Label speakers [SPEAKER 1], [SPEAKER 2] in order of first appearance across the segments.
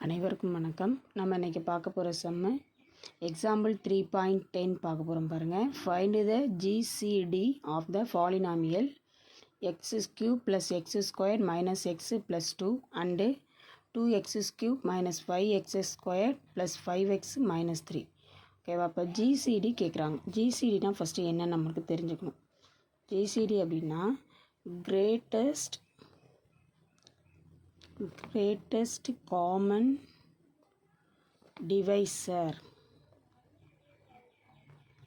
[SPEAKER 1] அனைவருக்கும் வணக்கம். நம்ம இன்றைக்கி பார்க்க போகிற சம்மு எக்ஸாம்பிள் 3.10 பார்க்க போகிறோம் பாருங்கள். Find the GCD of the polynomial x³ + x² - x + 2 and 2x³ - 5x² + 5x - 3. ஓகேவா? இப்போ ஜிசிடி கேட்குறாங்க. ஜிசிடினா ஃபஸ்ட்டு என்ன நம்மளுக்கு தெரிஞ்சுக்கணும். ஜிசிடி அப்படின்னா greatest common divisor.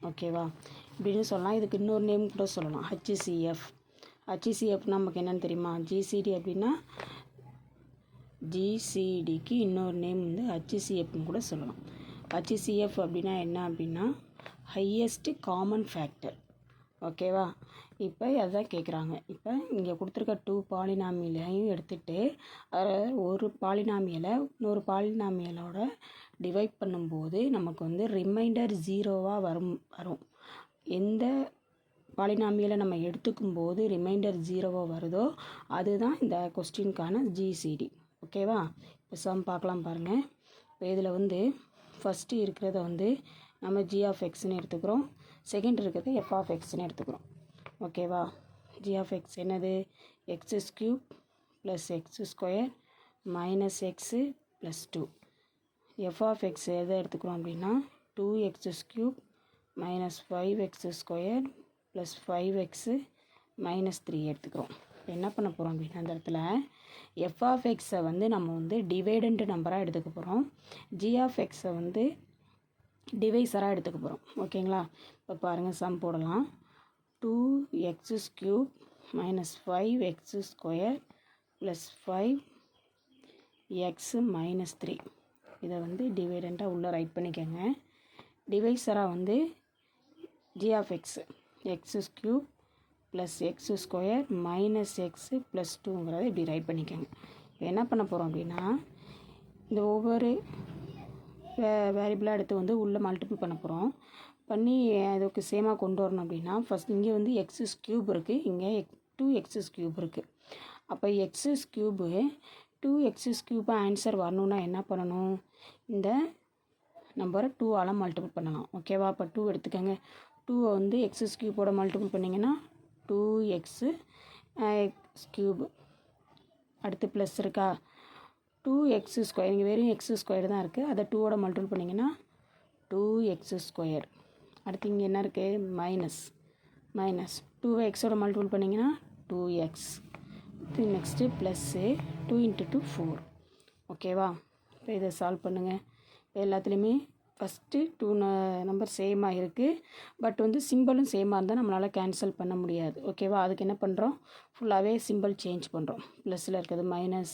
[SPEAKER 1] ஓகேவா? இப்படின்னு சொல்லலாம். இதுக்கு இன்னொரு நேம் கூட சொல்லலாம், HCF. HCF நமக்கு என்னென்னு தெரியுமா? ஜிசிடி அப்படின்னா ஜிசிடிக்கு இன்னொரு நேம் வந்து HCFன்னு கூட சொல்லலாம். HCF அப்படின்னா என்ன அப்படின்னா ஹையஸ்ட் காமன் ஃபேக்டர். ஓகேவா? இப்போ அதான் கேட்குறாங்க. இப்போ இங்கே கொடுத்துருக்க 2 பாலினாமியலையும் எடுத்துகிட்டு ஒரு பாலினாமியலை இன்னொரு பாலினாமியலோட டிவைட் பண்ணும்போது நமக்கு வந்து ரிமைண்டர் 0வாக வரும். எந்த பாலினாமியலை நம்ம எடுத்துக்கும் போது ரிமைண்டர் 0வாக வருதோ அதுதான் இந்த கொஸ்டினுக்கான ஜிசிடி. ஓகேவா? இப்போ சம் பார்க்கலாம் பாருங்கள். இப்போ இதில் வந்து ஃபஸ்ட்டு இருக்கிறத வந்து நம்ம g(x)ன்னு எடுத்துக்கிறோம். செகண்ட் இருக்கிறது f(x)ன்னு எடுத்துக்கிறோம். ஓகேவா? g(x) என்னது? x³ + x² - x + 2. f(x) எதை எடுத்துக்கிறோம் அப்படின்னா 2x³ - 5x² + 5x - 3 எடுத்துக்கிறோம். இப்போ என்ன பண்ண போகிறோம் அப்படின்னா அந்த இடத்துல f(x)ஐ வந்து நம்ம வந்து டிவைடண்ட் நம்பராக எடுத்துக்க போகிறோம். g(x)ஐ வந்து டிவைசராக எடுத்துக்க போகிறோம். ஓகேங்களா? இப்போ பாருங்கள், சம் போடலாம். 2x³ - 5x² + 5x - 3. இதை வந்து டிவைடண்ட்டாக உள்ளே ரைட் பண்ணிக்கோங்க. டிவைசராக வந்து g(x) x³ + x² - x + 2ங்கிறத இப்படி ரைட் பண்ணிக்கோங்க. இப்போ என்ன பண்ண போகிறோம் அப்படின்னா இந்த ஒவ்வொரு வேரியபிளாக எடுத்து வந்து உள்ளே மல்டிபிள் பண்ண போகிறோம். பண்ணி அதுக்கு சேமாக கொண்டு வரணும் அப்படின்னா ஃபஸ்ட் இங்கே வந்து x³ இருக்குது, இங்கே 2x³ இருக்குது. அப்போ x³ 2x³ ஆன்சர் வரணுன்னா என்ன பண்ணணும்? இந்த நம்பரை 2ஆல் மல்டிபிள் பண்ணலாம். ஓகேவா? அப்போ 2 எடுத்துக்கோங்க. 2 வந்து x³ மல்டிபிள் பண்ணிங்கன்னா 2x³ அடுத்து ப்ளஸ் இருக்கா? 2x². இங்கே வெறும் x² தான் இருக்குது. அதை 2ஓட மல்டிபிள் பண்ணிங்கன்னா 2x². அடுத்து இங்கே என்ன இருக்குது? மைனஸ் 2வை எக்ஸோட மல்டிபிள் பண்ணிங்கன்னா 2x. இது நெக்ஸ்ட்டு ப்ளஸ்ஸு 2 × 2 4. ஓகேவா? இப்போ இதை சால்வ் பண்ணுங்கள். இப்போ எல்லாத்துலேயுமே ஃபஸ்ட்டு 2 நம்பர் சேமாக இருக்குது. பட் வந்து சிம்பிளும் சேமாக இருந்தால் நம்மளால் கேன்சல் பண்ண முடியாது. ஓகேவா? அதுக்கு என்ன பண்ணுறோம்? ஃபுல்லாகவே சிம்பிள் சேஞ்ச் பண்ணுறோம். ப்ளஸில் இருக்கிறது மைனஸ்,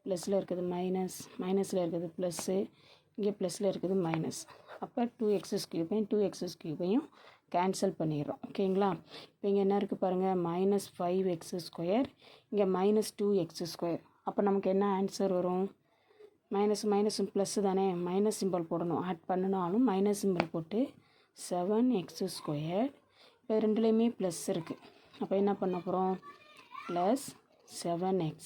[SPEAKER 1] ப்ளஸில் இருக்கிறது மைனஸ், மைனஸில் இருக்கிறது ப்ளஸ்ஸு, இங்கே ப்ளஸில் இருக்குது மைனஸ். அப்போ 2x³ 2x³ கேன்சல் பண்ணிடுறோம். ஓகேங்களா? இப்போ இங்கே என்ன இருக்குது பாருங்கள், -5x², இங்கே -2x². அப்போ நமக்கு என்ன ஆன்சர் வரும்? மைனஸ் ப்ளஸ்ஸு தானே, மைனஸ் சிம்பிள் போடணும். ஆட் பண்ணினாலும் மைனஸ் சிம்பிள் போட்டு 7x². இப்போ ரெண்டுலேயுமே ப்ளஸ் இருக்குது. அப்போ என்ன பண்ண போகிறோம்? Plus 7x.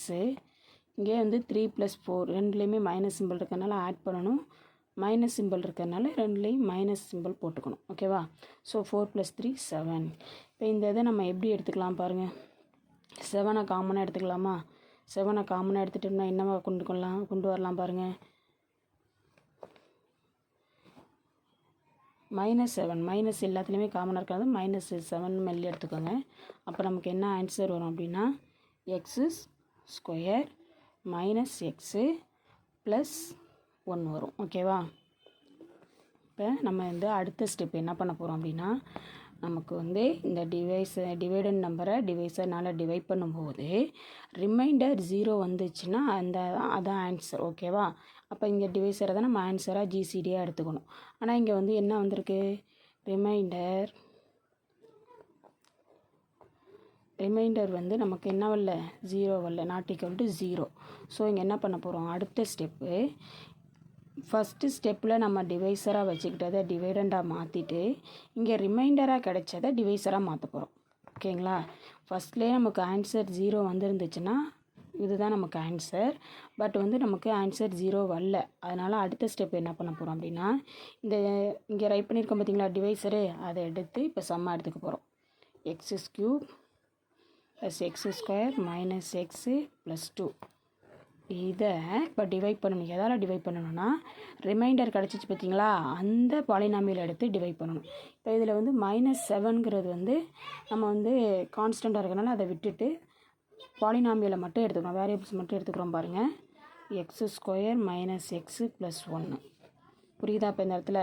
[SPEAKER 1] இங்கே வந்து 3 + 4 ரெண்டுலேயுமே மைனஸ் சிம்பிள் இருக்கிறதுனால ஆட் பண்ணணும். மைனஸ் சிம்பிள் இருக்கிறதுனால ரெண்டுலேயும் மைனஸ் சிம்பிள் போட்டுக்கணும். ஓகேவா? ஸோ 4 + 3 7. இப்போ இந்த இதை நம்ம எப்படி எடுத்துக்கலாம் பாருங்கள். 7ஐ காமனாக எடுத்துக்கலாமா? 7ஐ காமனாக எடுத்துட்டோம்னா என்னவா கொண்டு வரலாம் பாருங்கள். -7 மைனஸ் எல்லாத்துலேயுமே காமனாக இருக்கிறது -7 மெல்லி எடுத்துக்கோங்க. அப்போ நமக்கு என்ன ஆன்சர் வரும் அப்படின்னா x² - x + 1 வரும். ஓகேவா? இப்போ நம்ம இந்த அடுத்த ஸ்டெப் என்ன பண்ண போகிறோம் அப்படின்னா நமக்கு வந்து இந்த டிவைடண்ட் நம்பரை டிவைசர்னால் டிவைட் பண்ணும்போது ரிமைண்டர் 0 வந்துச்சுன்னா அதான் ஆன்சர். ஓகேவா? அப்போ இங்கே டிவைசரை தான் நம்ம ஆன்சராக ஜிசிடியாக எடுத்துக்கணும். ஆனால் இங்கே வந்து என்ன வந்திருக்கு? ரிமைண்டர் வந்து நமக்கு என்ன வரல? 0 வரல, ≠ 0. ஸோ இங்கே என்ன பண்ண போகிறோம்? அடுத்த ஸ்டெப்பு ஃபஸ்ட்டு ஸ்டெப்பில் நம்ம டிவைசராக வச்சுக்கிட்டதை டிவைடண்டாக மாற்றிட்டு இங்கே ரிமைண்டராக கிடைச்சதை டிவைசராக மாற்ற போகிறோம். ஓகேங்களா? ஃபஸ்ட்லேயே நமக்கு ஆன்சர் 0 வந்துருந்துச்சுன்னா இதுதான் நமக்கு ஆன்சர். பட் வந்து நமக்கு ஆன்சர் 0 வரல. அதனால் அடுத்த ஸ்டெப் என்ன பண்ண போகிறோம் அப்படின்னா, இந்த இங்கே ரைட் பண்ணியிருக்கோம் பார்த்தீங்களா டிவைசரு, அதை எடுத்து இப்போ சம்மா எடுத்துக்க போகிறோம். X cube plus X square minus X plus 2 இதை இப்போ டிவைட் பண்ணணும். எதால் டிவைட் பண்ணணும்னா ரிமைண்டர் கிடச்சிச்சு பார்த்தீங்களா, அந்த பாலினாமியல் எடுத்து டிவைட் பண்ணணும். இப்போ இதில் வந்து -7ங்கிறது வந்து நம்ம வந்து கான்ஸ்டண்ட்டாக இருக்கனால அதை விட்டுட்டு பாலினாமியலை மட்டும் எடுத்துக்கிறோம், வேரியபிள்ஸ் மட்டும் எடுத்துக்கிறோம் பாருங்கள். X square minus X plus 1 புரியுதா இப்போ இந்த இடத்துல?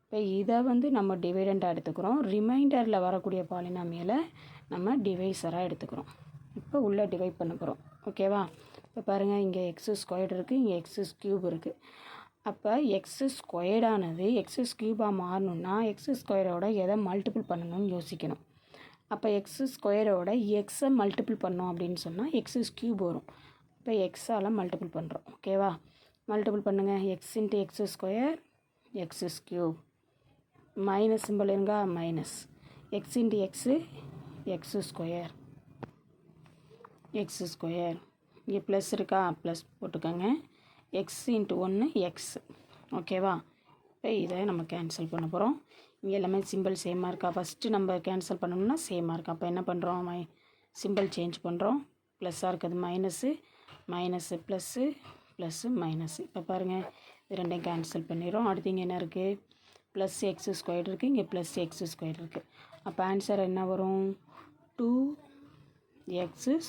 [SPEAKER 1] இப்போ இதை வந்து நம்ம டிவைடண்டாக எடுத்துக்கிறோம், ரிமைண்டரில் வரக்கூடிய பாலினாமியலை நம்ம டிவைசராக எடுத்துக்கிறோம். இப்போ உள்ளே டிவைட் பண்ண போகிறோம். ஓகேவா? இப்போ பாருங்கள், இங்கே எக்ஸு ஸ்கொயர்டு இருக்குது, இங்கே எக்ஸு க்யூப் இருக்குது. அப்போ எக்ஸு ஸ்கொயர்டானது எக்ஸு க்யூபாக மாறணுன்னா எக்ஸு ஸ்கொயரோட எதை மல்டிபிள் பண்ணணும்னு யோசிக்கணும். அப்போ எக்ஸு ஸ்கொயரோட எக்ஸை மல்டிபிள் பண்ணோம் அப்படின்னு சொன்னால் எக்ஸு க்யூப் வரும். இப்போ எக்ஸால் மல்டிபிள் பண்ணுறோம். ஓகேவா? மல்டிபிள் பண்ணுங்கள். X into X square X cube minus simple எங்க minus X into X square X square. இங்கே ப்ளஸ் இருக்கா, ப்ளஸ் போட்டுக்கோங்க. X into 1 X. ஓகேவா? இப்போ இதை நம்ம கேன்சல் பண்ண போகிறோம். இங்கே எல்லாமே சிம்பிள் சேமாக இருக்கா? ஃபஸ்ட்டு நம்ம கேன்சல் பண்ணணும்னா சேமாக இருக்கா. அப்போ என்ன பண்ணுறோம், சிம்பிள் சேஞ்ச் பண்ணுறோம். ப்ளஸ்ஸாக இருக்குது minus minus plus plus minus. இப்போ பாருங்கள், இது ரெண்டையும் கேன்சல் பண்ணிடுறோம். அடுத்து இங்கே என்ன இருக்குது, ப்ளஸ் எக்ஸு ஸ்கொயர் இருக்குது, இங்கே ப்ளஸ் எக்ஸு ஸ்கொயர் இருக்குது. அப்போ ஆன்சர் என்ன வரும், 2x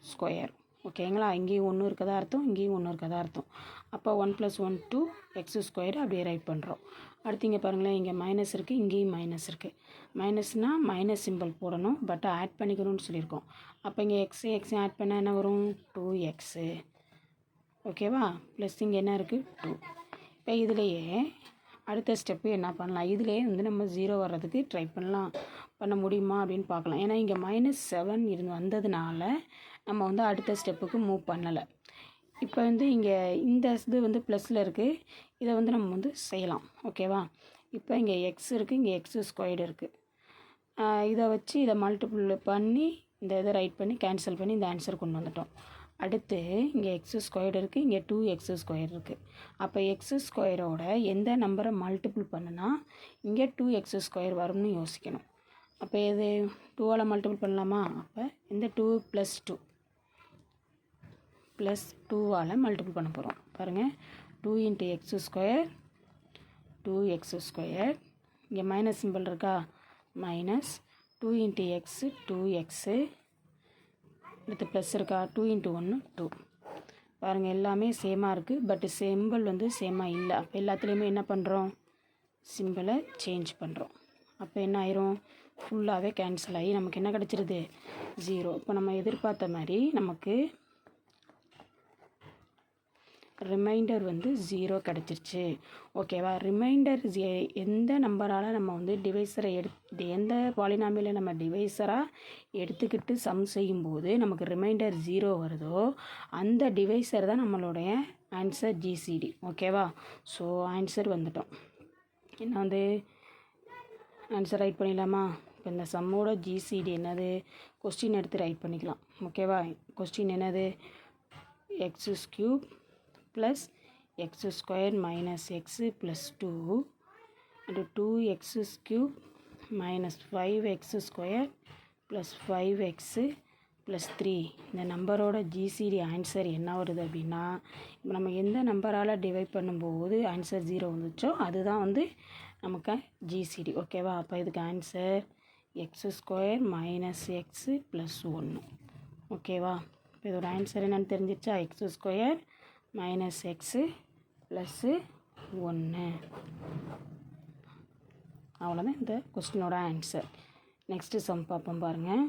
[SPEAKER 1] ஸ்கொயர். ஓகேங்களா? இங்கேயும் 1 இருக்கதா அர்த்தம், இங்கேயும் 1 இருக்கதா அர்த்தம். அப்போ 1 + 1 2x ஸ்கொயர் அப்படியே ரைட் பண்ணுறோம். அடுத்து இங்கே பாருங்களேன், இங்கே மைனஸ் இருக்குது, இங்கேயும் மைனஸ் இருக்குது. மைனஸ்னால் மைனஸ் சிம்பிள் போடணும், பட் ஆட் பண்ணிக்கணும்னு சொல்லியிருக்கோம். அப்போ இங்கே எக்ஸ் ஆட் பண்ணால் என்ன வரும், 2x. ஓகேவா? ப்ளஸ் இங்கே என்ன இருக்குது, 2. இப்போ இதுலேயே அடுத்த ஸ்டெப்பு என்ன பண்ணலாம், இதுலேயே வந்து நம்ம 0 வர்றதுக்கு ட்ரை பண்ண முடியுமா அப்படின்னு பார்க்கலாம். ஏன்னா இங்கே -7 இருந்து வந்ததுனால நம்ம வந்து அடுத்த ஸ்டெப்புக்கு மூவ் பண்ணலை. இப்போ வந்து இங்கே இந்த இது வந்து ப்ளஸில் இருக்குது, இதை வந்து நம்ம வந்து செய்யலாம். ஓகேவா? இப்போ இங்கே எக்ஸ் இருக்குது, இங்கே எக்ஸு ஸ்கொயர்டு இருக்குது. இதை வச்சு இதை மல்டிபிள் பண்ணி இந்த இதை ரைட் பண்ணி கேன்சல் பண்ணி இந்த ஆன்சர் கொண்டு வந்துட்டோம். அடுத்து இங்கே எக்ஸு ஸ்கொயர்டு இருக்குது, இங்கே 2x ஸ்கொயர் இருக்குது. அப்போ எக்ஸு ஸ்கொயரோட எந்த நம்பரை மல்டிபிள் பண்ணுனா இங்கே 2x ஸ்கொயர் வரும்னு யோசிக்கணும். அப்போ இது 2ஆல் மல்டிபிள் பண்ணலாமா? அப்போ இந்த 2 + 2ஆல் மல்டிபிள் பண்ண போகிறோம். பாருங்கள், 2 × x ஸ்கொயர் 2x ஸ்கொயர். இங்கே மைனஸ் சிம்பிள் இருக்கா, மைனஸ் 2 × x 2x. அடுத்து ப்ளஸ் இருக்கா, 2 × 1 2. பாருங்கள், எல்லாமே சேமாக இருக்குது, பட் சிம்பிள் வந்து சேமாக இல்லை. அப்போ எல்லாத்துலேயுமே என்ன பண்ணுறோம், சிம்பிளை சேஞ்ச் பண்ணுறோம். அப்போ என்ன ஆயிரும், ஃபுல்லாகவே கேன்சல் ஆகி நமக்கு என்ன கிடச்சிருது, 0. இப்போ நம்ம எதிர்பார்த்த மாதிரி நமக்கு ரிமைண்டர் வந்து 0 கிடச்சிருச்சு. ஓகேவா? ரிமைண்டர் எந்த நம்பரால் நம்ம வந்து டிவைசரை எந்த பாலினாமியில் நம்ம டிவைசராக எடுத்துக்கிட்டு சம் செய்யும்போது நமக்கு ரிமைண்டர் 0 வருதோ அந்த டிவைசர் தான் நம்மளுடைய ஆன்சர் ஜிசிடி. ஓகேவா? ஸோ ஆன்சர் வந்துட்டோம். என்ன வந்து ஆன்சர் ரைட் பண்ணிடலாமா? இப்போ இந்த சம்மோட ஜிசிடி என்னது, கொஸ்டின் எடுத்து ரைட் பண்ணிக்கலாம். ஓகேவா? கொஸ்டின் என்னது, x cube plus x square minus X plus 2 and 2x cube minus 5x square plus 5x plus 3. இந்த நம்பரோட ஜிசிடி ஆன்சர் என்ன வருது அப்படின்னா, இப்போ நம்ம எந்த நம்பரால் டிவைட் பண்ணும்போது ஆன்சர் 0 வந்துச்சோ அதுதான் வந்து நமக்கு ஜிசிடி. ஓகேவா? அப்போ இதுக்கு answer X square minus X plus 1. ஓகேவா? இப்போ இதோட ஆன்சர் என்னென்னு தெரிஞ்சிச்சா, X square minus X plus 1. அவ்வளோதான் இந்த கொஸ்டினோட ஆன்சர். நெக்ஸ்ட்டு சம் பார்ப்போம் பாருங்கள்.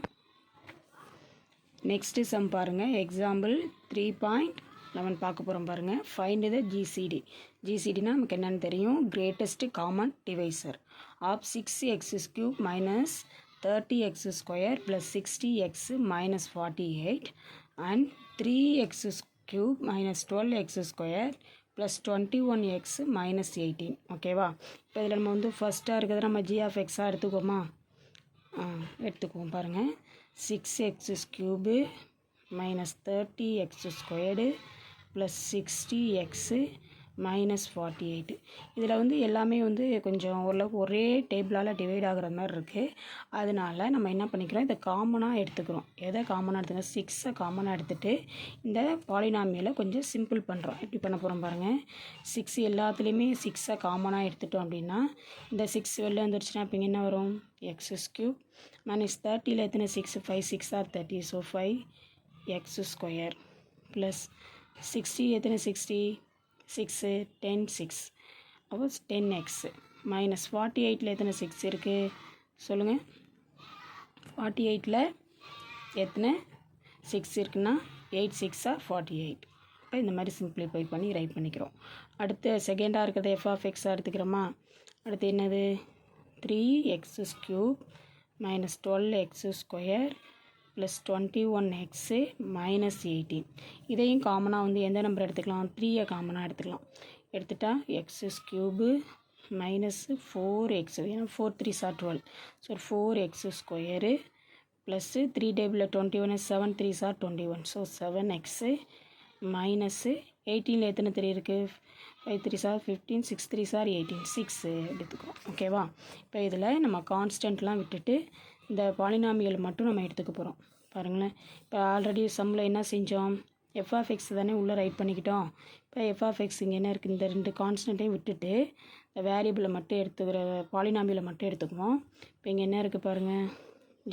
[SPEAKER 1] நெக்ஸ்ட்டு சம் பாருங்கள், எக்ஸாம்பிள் 3.11 பார்க்க போகிறோம் பாருங்கள். Find the GCD. ஜிசிடினா நமக்கு என்னென்னு தெரியும், greatest common divisor of 6x cube minus 30x square plus 60x minus 48 and 3x cube minus 12x square plus 21x minus 18. ஓகேவா? இப்போ இதில் நம்ம வந்து ஃபஸ்ட்டாக இருக்கிறத நம்ம g(x) எடுத்துக்குவோமா? எடுத்துக்குவோம். பாருங்கள், 6x cube minus 30x squared plus 60x minus 48. இதில் வந்து எல்லாமே வந்து கொஞ்சம் ஓரளவுக்கு ஒரே டேபிளால் டிவைட் ஆகிற மாதிரி இருக்குது. அதனால நம்ம என்ன பண்ணிக்கிறோம், இதை காமனாக எடுத்துக்கிறோம். எதை காமனாக எடுத்துக்கிறோம், 6 காமனாக எடுத்துகிட்டு இந்த பாலினாமியலை கொஞ்சம் சிம்பிள் பண்ணுறோம். எப்படி பண்ண போகிறோம் பாருங்கள். 6 எல்லாத்துலேயுமே 6 காமனாக எடுத்துட்டோம் அப்படின்னா இந்த 6 வெளில வந்துருச்சுன்னா இப்போ என்ன வரும், எக்ஸ் கியூப் minus 30ல் எத்தனை 6, 5 6 R 30, so 5x square plus 60 எத்தனை 60 6 10 6 அப்போ 10x மைனஸ் 48ல் எத்தனை 6 இருக்குது சொல்லுங்கள். 48ல் எத்தனை 6 இருக்குன்னா 8 6 48. இப்போ இந்த மாதிரி சிம்பிளிஃபை பண்ணி ரைட் பண்ணிக்கிறோம். அடுத்து செகண்டாக இருக்கிறத f(x) எடுத்துக்கிறோமா. அடுத்து என்னது 3x cube minus 12x square plus 21x minus 18. இதையும் காமனாக வந்து எந்த நம்பர் எடுத்துக்கலாம், 3 காமனாக எடுத்துக்கலாம். எடுத்துட்டா எக்ஸ் கியூபு மைனஸ் 4x, ஏன்னா 4 3 sir 12, so 4x square plus 3 டேபிளில் 21 7 3 சார் 21, ஸோ 7x மைனஸ்ஸு 18ல் எத்தனை 3 இருக்குது, 5 3 சார் 15 6 3 சார் 18 6 எடுத்துக்கிறோம். ஓகேவா. இப்போ இதில் நம்ம கான்ஸ்டன்ட்லாம் விட்டுட்டு இந்த பாலினாமியல் மட்டும் நம்ம எடுத்துக்க போகிறோம். பாருங்களேன். இப்போ ஆல்ரெடி சம்மில் என்ன செஞ்சோம், f(x) தானே உள்ளே ரைட் பண்ணிக்கிட்டோம். இப்போ f(x) இங்கே என்ன இருக்குது, இந்த 2 கான்ஸ்டன்ட்டையும் விட்டுட்டு இந்த வேரியபிளை மட்டும் எடுத்துக்கிற பாலினாமியலை மட்டும் எடுத்துக்குவோம். இப்போ இங்கே என்ன இருக்குது பாருங்கள்,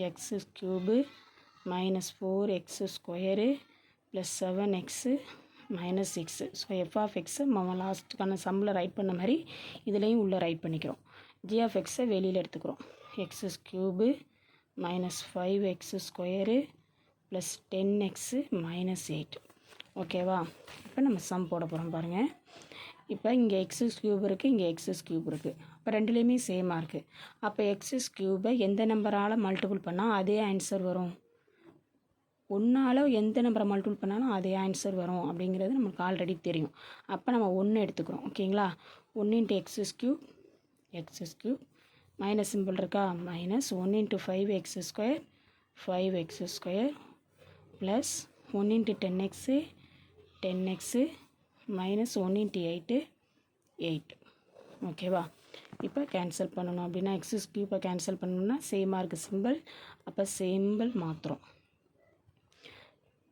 [SPEAKER 1] X cube minus 4x square plus 7x minus 6. So f(x) நம்ம லாஸ்ட்டுக்கான சம்மில் ரைட் பண்ண மாதிரி இதுலேயும் உள்ளே ரைட் பண்ணிக்கிறோம். g(x) வெளியில் எடுத்துக்கிறோம். X cube minus 5x square plus 10x minus 8. ஓகேவா. இப்போ நம்ம சம் போட போகிறோம் பாருங்கள். இப்போ இங்கே எக்ஸ் கியூப் இருக்குது, இங்கே எக்ஸ் கியூப் இருக்குது. அப்போ ரெண்டுலேயுமே சேமாக இருக்குது. அப்போ எக்ஸ் கியூபை எந்த நம்பரால் மல்டிபிள் பண்ணால் அதே ஆன்சர் வரும், ஒன்றால் எந்த நம்பரை மல்டிபிள் பண்ணாலும் அதே ஆன்சர் வரும் அப்படிங்கிறது நமக்கு ஆல்ரெடி தெரியும். அப்போ நம்ம 1 எடுத்துக்கிறோம். ஓகேங்களா. 1 × எக்ஸ் கியூப் மைனஸ் சிம்பிள் இருக்கா, minus 1 × 5x square 5x square plus 1 × 10x minus 1 × 8 8. ஓகேவா. இப்போ கேன்சல் பண்ணணும் அப்படின்னா எக்ஸ் கியூப்பை கேன்சல் பண்ணணும்னா சேமாக இருக்குது சிம்பிள். அப்போ சிம்பிள் மாற்றுறோம்.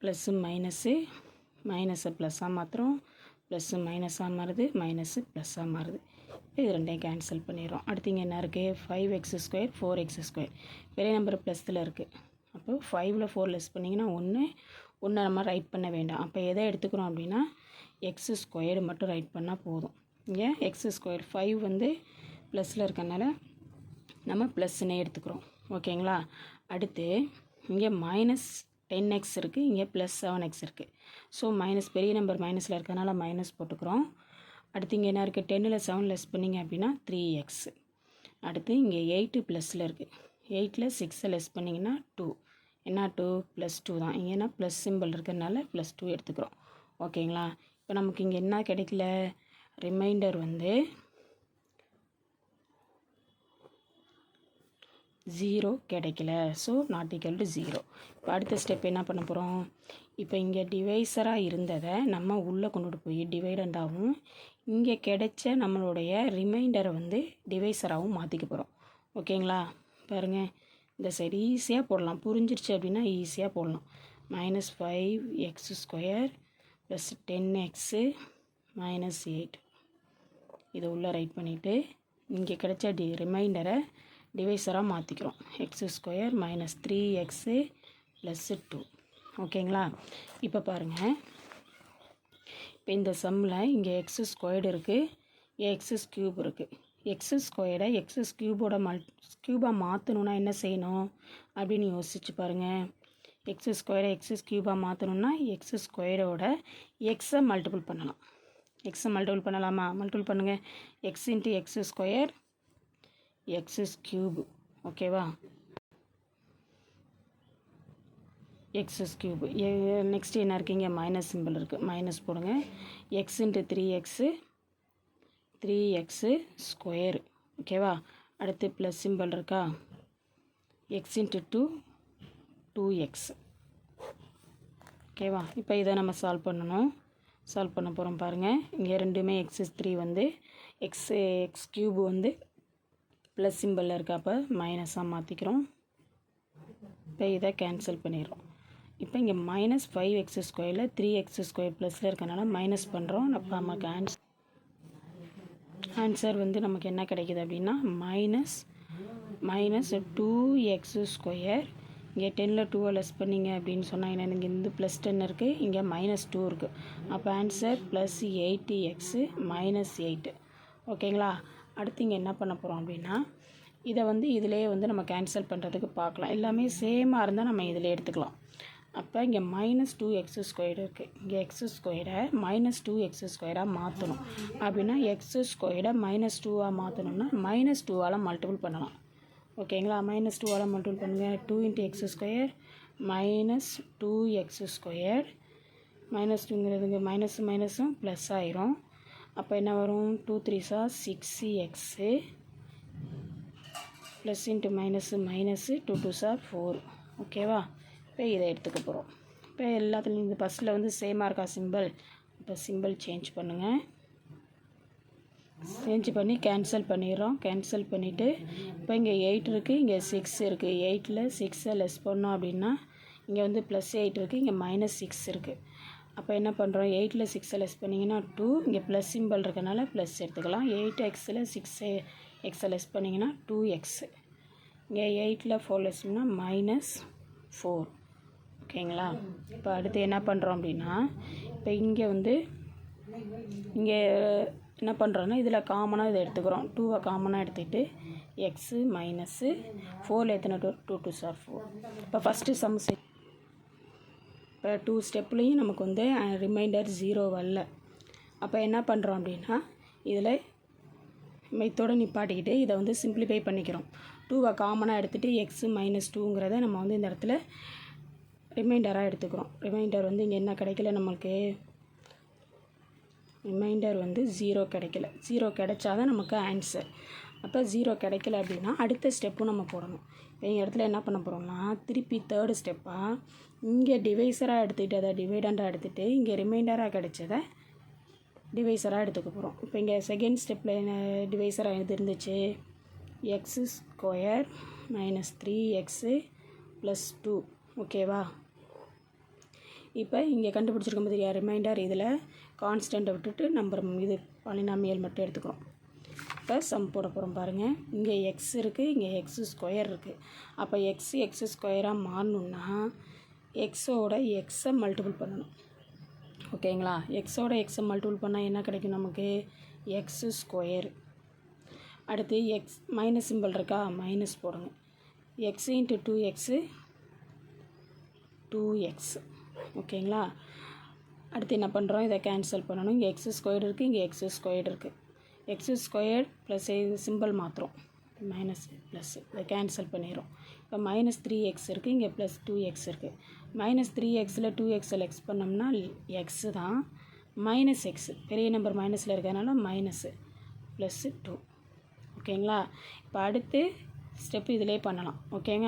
[SPEAKER 1] ப்ளஸ்ஸு மைனஸை ப்ளஸ்ஸாக மாற்றுறோம், ப்ளஸ்ஸு மைனஸாக மாறுது, மைனஸு ப்ளஸ்ஸாக மாறுது. இது ரெண்டையும் கேன்சல் பண்ணிடுறோம். அடுத்து இங்கே என்ன இருக்குது, 5x ஸ்கொயர் 4x ஸ்கொயர் பெரிய நம்பர் ப்ளஸில் இருக்குது. அப்போது 5ல் 4 லெஸ் பண்ணிங்கன்னா 1 நம்ம ரைட் பண்ண வேண்டாம். அப்போ எதை எடுத்துக்கிறோம் அப்படின்னா எக்ஸ் ஸ்கொயர் மட்டும் ரைட் பண்ணால் போதும். இங்கே எக்ஸ் ஸ்கொயர் 5 வந்து ப்ளஸில் இருக்கனால நம்ம ப்ளஸ்ன்னே எடுத்துக்கிறோம். ஓகேங்களா. அடுத்து இங்கே மைனஸ் 10x இருக்குது, இங்கே ப்ளஸ் 7x இருக்குது. ஸோ மைனஸ் பெரிய நம்பர் மைனஸில் இருக்கிறதுனால மைனஸ் போட்டுக்கிறோம். அடுத்து இங்கே என்ன இருக்குது, 10ல் 7 லெஸ் பண்ணிங்க அப்படின்னா 3x. அடுத்து இங்கே 8 ப்ளஸில் இருக்குது, 8ல் 6 லெஸ் பண்ணிங்கன்னா 2, என்ன 2 ப்ளஸ் 2 தான். இங்கே என்ன ப்ளஸ் சிம்பிள் இருக்கிறதுனால ப்ளஸ் 2 எடுத்துக்கிறோம். ஓகேங்களா. இப்போ நமக்கு இங்கே என்ன கிடைக்கல, ரிமைண்டர் வந்து 0 கிடைக்கல. So not equal to 0. இப்போ அடுத்த ஸ்டெப் என்ன பண்ண போகிறோம், இப்போ இங்கே டிவைஸராக இருந்ததை நம்ம உள்ளே கொண்டுட்டு போய் டிவைடண்டாகவும் இங்கே கிடைச்ச நம்மளுடைய ரிமைண்டரை வந்து டிவைஸராகவும் மாற்றிக்க போகிறோம். ஓகேங்களா. பாருங்கள், இந்த சைடு ஈஸியாக போடலாம், புரிஞ்சிருச்சு அப்படின்னா ஈஸியாக போடலாம். Minus 5x square plus 10x minus 8 இதை உள்ளே ரைட் பண்ணிவிட்டு இங்கே கிடைச்ச ரிமைண்டரை டிவைஸராக மாற்றிக்கிறோம். X square minus 3x plus 2. ஓகேங்களா. இப்போ பாருங்கள், இப்போ இந்த சம்மில் இங்கே எக்ஸ் ஸ்கொயர்டு இருக்குது, எக்ஸ் கியூப் இருக்குது. எக்ஸ் ஸ்கொயர்டை எக்ஸ் கியூபாக மாற்றணுன்னா என்ன செய்யணும் அப்படின்னு யோசிச்சு பாருங்கள். எக்ஸ் ஸ்கொயரை எக்ஸ் கியூபாக மாற்றணுன்னா எக்ஸ் ஸ்கொயரோட எக்ஸை மல்டிபிள் பண்ணலாம். எக்ஸை மல்டிபிள் பண்ணலாமா, மல்டிபிள் பண்ணுங்கள். X × x square x cube. ஓகேவா. X cube. நெக்ஸ்ட்டு என்ன இருக்குது, இங்கே மைனஸ் சிம்பிள் இருக்குது, மைனஸ் போடுங்க. X × 3x square. ஓகேவா. அடுத்து ப்ளஸ் சிம்பிள் இருக்கா, எக்ஸ் × 2 2x. ஓகேவா? இப்போ இதை நம்ம சால்வ் பண்ணணும். சால்வ் பண்ண போகிறோம் பாருங்கள். இங்கே ரெண்டுமே x3 வந்து எக்ஸ் கியூப் வந்து ப்ளஸ் சிம்பிளில் இருக்கா, அப்போ மைனஸாக மாற்றிக்கிறோம். இப்போ இதை கேன்சல் பண்ணிடுறோம். இப்போ இங்கே -5x² 3x² ப்ளஸில் இருக்கனால மைனஸ் பண்ணுறோம். அப்போ நமக்கு ஆன்சர் வந்து நமக்கு என்ன கிடைக்கிது அப்படின்னா -2x². இங்கே 10ல் 2 லெஸ் பண்ணிங்க அப்படின்னு சொன்னால் என்ன, இங்கே இந்த +10 இருக்குது, இங்கே -2 இருக்குது. அப்போ ஆன்சர் +8x -8. ஓகேங்களா? அடுத்து இங்கே என்ன பண்ண போகிறோம் அப்படின்னா, இதை வந்து இதிலே வந்து நம்ம கேன்சல் பண்ணுறதுக்கு பார்க்கலாம். எல்லாமே சேமாக இருந்தால் நம்ம இதில் எடுத்துக்கலாம். அப்போ இங்கே -2x² இருக்குது. இங்கே x² -2x² மாற்றணும். அப்படின்னா x² -2 மாற்றணும்னா -2ஆல் மல்டிபிள் பண்ணலாம். ஓகேங்களா? -2ஆல் மல்டிபிள் பண்ணுங்கள். 2 × x² -2x². -2ங்கிறதுங்க மைனஸும் ப்ளஸ் ஆயிரும். அப்போ என்ன வரும்? 2 3s 6x plus into minus 2 2s 4. ஓகேவா? இப்போ இதை எடுத்துக்க போகிறோம். இப்போ எல்லாத்துலேயும் இந்த ஃபஸ்ட்டில் வந்து சேமாக இருக்கா சிம்பிள். இப்போ சிம்பிள் சேஞ்ச் பண்ணுங்கள். சேஞ்ச் பண்ணி கேன்சல் பண்ணிடுறோம். கேன்சல் பண்ணிவிட்டு இப்போ இங்கே 8 இருக்குது, இங்கே 6 இருக்குது. 8ல் 6 லெஸ் பண்ணோம் அப்படின்னா இங்கே வந்து +8 இருக்குது, இங்கே -6 இருக்குது. அப்போ என்ன பண்ணுறோம்? 8ல் 6 லெஸ் பண்ணிங்கன்னா 2, இங்கே ப்ளஸ் சிம்பிள் இருக்கனால ப்ளஸ் எடுத்துக்கலாம். 8xல் 6x லெஸ் பண்ணிங்கன்னா 2x. இங்கே 8ல் 4 லெஸ் பண்ணால் -4. ஓகேங்களா? இப்போ அடுத்து என்ன பண்ணுறோம் அப்படின்னா, இப்போ இங்கே வந்து இங்கே என்ன பண்ணுறோன்னா இதில் காமனாக இதை எடுத்துக்கிறோம். 2 காமனாக எடுத்துக்கிட்டு எக்ஸு மைனஸு 4 எத்தனை 2 2s 4. இப்போ ஃபஸ்ட்டு சம் இப்போ 2 ஸ்டெப்லேயும் நமக்கு வந்து ரிமைண்டர் 0 வரல. அப்போ என்ன பண்ணுறோம் அப்படின்னா, இதில் மெத்தோட நிப்பாட்டிக்கிட்டு இதை வந்து சிம்பிளிஃபை பண்ணிக்கிறோம். 2 காமனாக எடுத்துகிட்டு எக்ஸு -2ங்கிறத நம்ம வந்து இந்த இடத்துல ரிமைண்டராக எடுத்துக்கிறோம். ரிமைண்டர் வந்து இங்கே என்ன கிடைக்கல நம்மளுக்கு, ரிமைண்டர் வந்து 0 கிடைக்கல. 0 கிடைச்சாதான் நமக்கு ஆன்சர். அப்போ 0 கிடைக்கல அப்படின்னா அடுத்த ஸ்டெப்பும் நம்ம போடணும். இப்போ இந்த இடத்துல என்ன பண்ண போகிறோம்னா, திருப்பி தேர்டு ஸ்டெப்பாக இங்கே டிவைஸராக எடுத்துக்கிட்டு அதை டிவைடண்டாக எடுத்துகிட்டு இங்கே ரிமைண்டராக கிடைச்சதை டிவைஸராக எடுத்துக்க போகிறோம். இப்போ இங்கே செகண்ட் ஸ்டெப்பில் என்ன டிவைஸராக எது இருந்துச்சு, x² -3x + 2. ஓகேவா? இப்போ இங்கே கண்டுபிடிச்சிருக்க மாதிரி ரிமைண்டர் இதில் கான்ஸ்டண்ட்டை விட்டுட்டு நம்பர் இது பாலினாமியல் மட்டும் எடுத்துக்கிறோம். இப்போ சம் போட போகிறோம் பாருங்கள். இங்கே எக்ஸ் இருக்குது, இங்கே x² இருக்குது. அப்போ x² மாறணுன்னா எக்ஸோட எக்ஸை மல்டிபிள் பண்ணணும். ஓகேங்களா? எக்ஸோட எக்ஸை மல்டிபிள் பண்ணால் என்ன கிடைக்கும் நமக்கு, x². அடுத்து எக்ஸ் மைனஸ் சிம்பிள் இருக்கா, மைனஸ் போடுங்க. x × 2x 2x. ஓகேங்களா? அடுத்து என்ன பண்ணுறோம், இதை கேன்சல் பண்ணணும். இங்கே x² இருக்குது, இங்கே x² இருக்குது. x² ப்ளஸ் சிம்பிள் மாற்றுறோம், மைனஸ் ப்ளஸ் இதை கேன்சல் பண்ணிடுறோம். இப்போ -3x இருக்குது, இங்கே +2x இருக்குது. -3xல் 2x எக்ஸ் பண்ணோம்னா எக்ஸு தான், -x பெரிய நம்பர் மைனஸில் இருக்கிறதுனால மைனஸு +2. ஓகேங்களா? இப்போ அடுத்து ஸ்டெப்பு இதிலே பண்ணலாம். ஓகேங்க?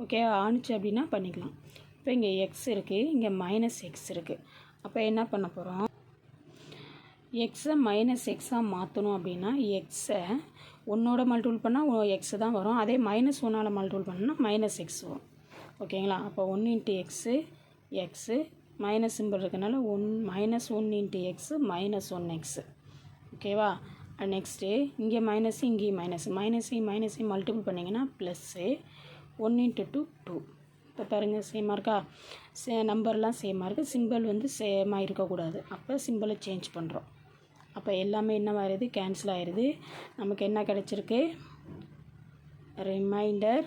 [SPEAKER 1] ஓகே ஆணுச்சு அப்படின்னா பண்ணிக்கலாம். இப்போ இங்கே எக்ஸ் இருக்குது, இங்கே -x இருக்குது. அப்போ என்ன பண்ண போகிறோம், எக்ஸை -xஆக மாற்றணும் அப்படின்னா எக்ஸை 1ஓட மல்டிபிள் பண்ணால் எக்ஸு தான் வரும். அதே -1ஆல் மல்டிபிள் பண்ணால் -x வரும். ஓகேங்களா? அப்போ 1 × எக்ஸு மைனஸ் சிம்பிள் இருக்கனால -1 × x -1x. ஓகேவா? நெக்ஸ்ட்டு இங்கே மைனஸு, இங்கேயும் மைனஸையும் மல்டிபிள் பண்ணிங்கன்னா ப்ளஸ்ஸு 1 × 2 2. இப்போ பாருங்கள் சேமாக இருக்கா, நம்பர்லாம் சேமாக இருக்குது, சிம்பிள் வந்து சேமாக இருக்கக்கூடாது. அப்போ சிம்பிளை சேஞ்ச் பண்ணுறோம். அப்போ எல்லாமே என்ன ஆயிடுது, கேன்சல் ஆயிடுது. நமக்கு என்ன கிடச்சிருக்கு, ரிமைண்டர்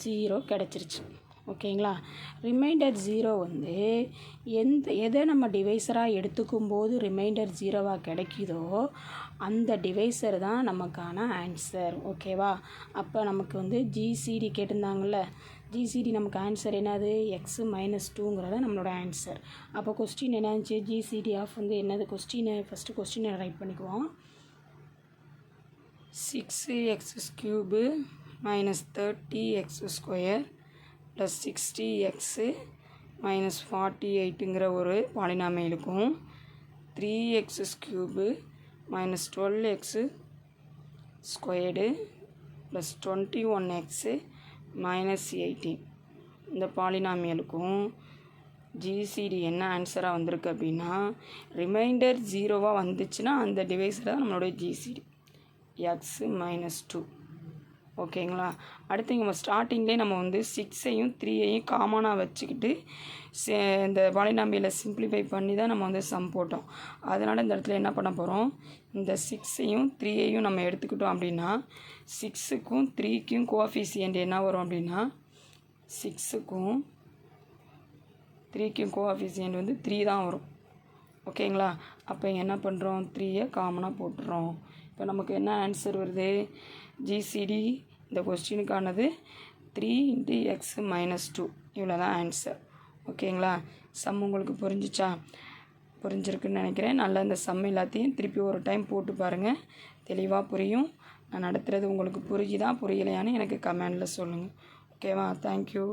[SPEAKER 1] 0 கிடச்சிருச்சு. ஓகேங்களா? ரிமைண்டர் 0 வந்து எதை நம்ம டிவைஸராக எடுத்துக்கும் போது ரிமைண்டர் 0வாக கிடைக்குதோ அந்த டிவைஸர் தான் நமக்கான ஆன்சர். ஓகேவா? அப்போ நமக்கு வந்து ஜிசிடி கேட்டிருந்தாங்கள்ல, ஜிசிடி நமக்கு ஆன்சர் என்னது, x -2ங்கிறத நம்மளோட ஆன்சர். அப்போ கொஸ்டின் என்னச்சு, ஜிசிடி ஆஃப் வந்து என்னது, ஃபஸ்ட்டு கொஸ்டினை ரைட் பண்ணிக்குவோம். 6x³ -30x² plus 60x minus 48ங்கிற ஒரு பாலினாமியலுக்கும் 3x³ minus 12x squared plus 21x minus 18 இந்த பாலினாமியலுக்கும் ஜிசிடி என்ன ஆன்சராக வந்திருக்கு அப்படின்னா ரிமைண்டர் 0வாக வந்துச்சுன்னா அந்த டிவைஸில் தான் நம்மளுடைய ஜிசிடி எக்ஸ் மைனஸ் 2. ஓகேங்களா? அடுத்து நம்ம ஸ்டார்டிங்லேயே நம்ம வந்து 6ஐயும் 3ஐயும் காமனாக வச்சுக்கிட்டு இந்த பாலினாமியலை சிம்பிளிஃபை பண்ணி தான் நம்ம வந்து சம் போட்டோம். அதனால் இந்த இடத்துல என்ன பண்ண போகிறோம், இந்த 6ஐயும் 3ஐயும் நம்ம எடுத்துக்கிட்டோம் அப்படின்னா 6க்கும் 3க்கும் கோஎஃபிஷியன்ட் என்ன வரும் அப்படின்னா 6க்கும் 3க்கும் கோஎஃபிஷியன்ட் வந்து 3 தான் வரும். ஓகேங்களா? அப்போ என்ன பண்ணுறோம், 3ஐ காமனாக போட்டுறோம். இப்போ நமக்கு என்ன ஆன்சர் வருது, ஜிசிடி இந்த கொஸ்டினுக்கானது 3 × x மைனஸ் 2 இவ்வளோ தான் ஆன்சர். ஓகேங்களா? சம் உங்களுக்கு புரிஞ்சிருக்குன்னு நினைக்கிறேன். நல்லா இந்த சம் எல்லாத்தையும் திருப்பி ஒரு டைம் போட்டு பாருங்கள், தெளிவாக புரியும். நான் நடத்துகிறது உங்களுக்கு புரியுதா புரியலையான்னு எனக்கு கமெண்டில் சொல்லுங்கள். ஓகேவா? தேங்க்யூ.